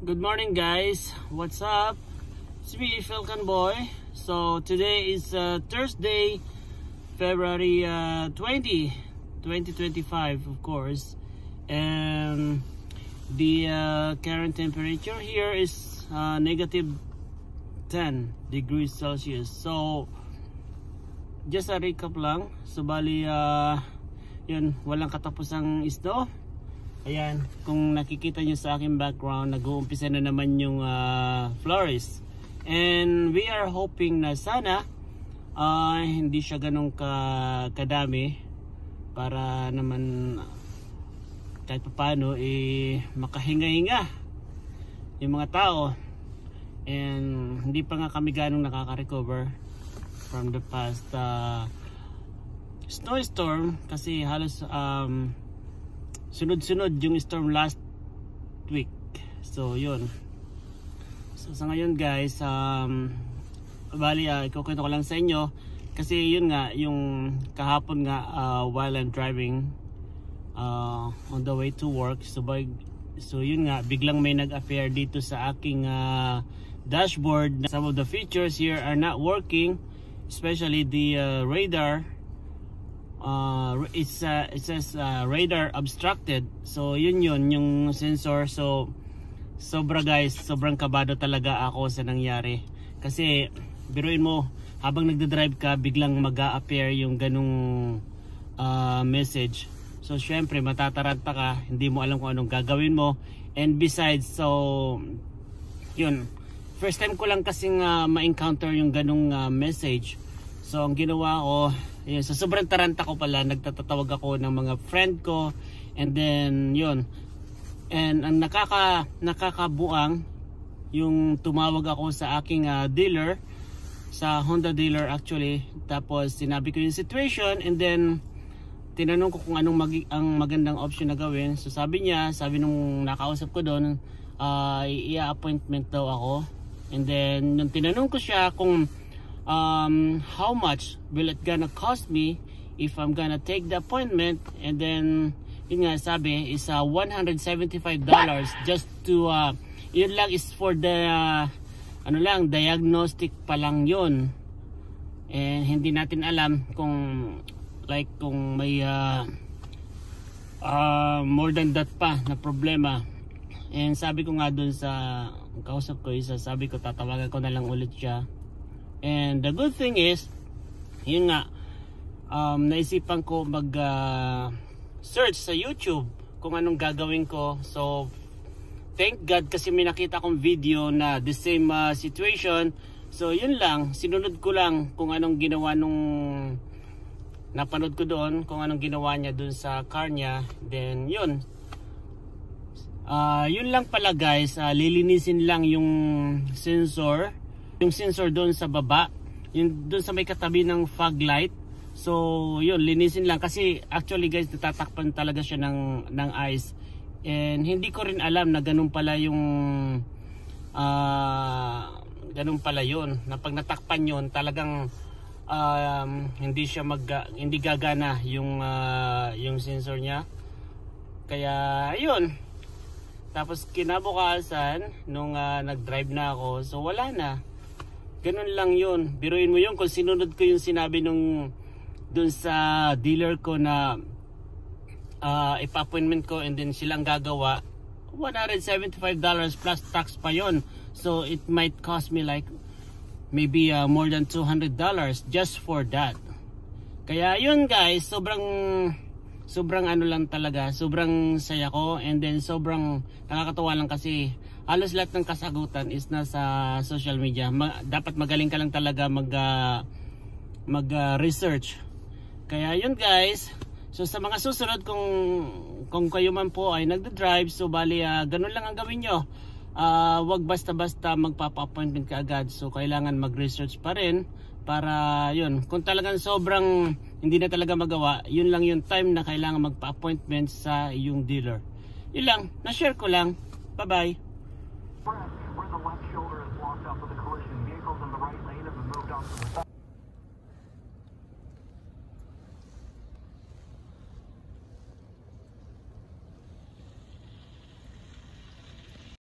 Good morning guys, what's up? It's me, Falcon Boy. So today is Thursday, February 20, 2025 of course. And the current temperature here is negative 10 degrees Celsius. So just a recap lang. So bali yun, walang katapusang snow. Ayan, kung nakikita nyo sa aking background, nag-uumpisa na naman yung florist. And we are hoping na sana hindi siya ganun kadami para naman kahit paano makahinga-hinga yung mga tao. And hindi pa nga kami ganong nakaka-recover from the past snowstorm kasi halos sunod-sunod yung storm last week. So yun. So sa ngayon guys, bali ikukwento ko lang sa inyo kasi yun nga, yung kahapon nga while I'm driving on the way to work, so yun nga, biglang may nag-appear dito sa aking dashboard. Some of the features here are not working, especially the radar. It says radar obstructed. So yun yung sensor. So sobrang kabado talaga ako sa nangyari. Kasi biruin mo, habang nagdadrive ka, biglang mag-a-appear yung ganung message. So syempre matataranta ka, hindi mo alam kung anong gagawin mo. And besides, so yun, first time ko lang kasing ma-encounter yung ganung message. So ang ginawa ko, yun, sa sobrang taranta ko pala, nagtatatawag ako ng mga friend ko, and then yun, and ang nakakabuang yung tumawag ako sa aking dealer, sa Honda dealer actually. Tapos sinabi ko yung situation, and then tinanong ko kung anong ang magandang option na gawin. So sabi nung nakausap ko doon, i-appointment daw ako. And then nung tinanong ko siya kung how much will it gonna cost me if I'm gonna take the appointment, and then yun nga sabi is $175 just to yun lang is for the ano lang, diagnostic pa lang yun. And hindi natin alam kung kung may more than that pa na problema. And sabi ko nga dun sa kausap ko, sabi ko tatawagan ko na lang ulit siya. And the good thing is, yun nga, naisipan ko mag search sa YouTube kung anong gagawin ko. So thank God kasi may nakita kong video na the same situation. So yun lang, sinunod ko lang kung anong ginawa nung napanood ko doon, kung anong ginawa niya doon sa car niya. Then yun, yun lang pala guys, lilinisin lang yung sensor doon sa baba, yung doon sa may katabi ng fog light. So yun, linisin lang kasi actually guys, natatakpan talaga siya ng ice. And hindi ko rin alam na ganun pala yung yun, na pag natakpan yun talagang hindi gagana yung sensor niya. Kaya ayun, tapos kinabukasan nung nag-drive na ako, so wala na. Ganun lang yun. Biruin mo yun kung sinunod ko yung sinabi dun sa dealer ko na ipa-appointment ko, and then silang gagawa, $175 plus tax pa yun. So it might cost me like maybe more than $200 just for that. Kaya yun guys, sobrang ano lang talaga, sobrang saya ko. And then sobrang nakakatawa lang kasi halos lahat ng kasagutan is nasa social media. Dapat magaling ka lang talaga mag-research. Kaya yun guys. So sa mga susunod, kung kayo man po ay nagda-drive, so bali ganun lang ang gawin nyo. Wag basta-basta magpapa-appointment ka agad. So kailangan mag-research pa rin para yun. Kung talagang sobrang hindi na talaga magawa, yun lang yung time na kailangan magpa-appointment sa yung dealer. Yun lang, na-share ko lang. Bye-bye. Where the left shoulder is blocked up with a collision, vehicles in the right lane have been moved off to the side.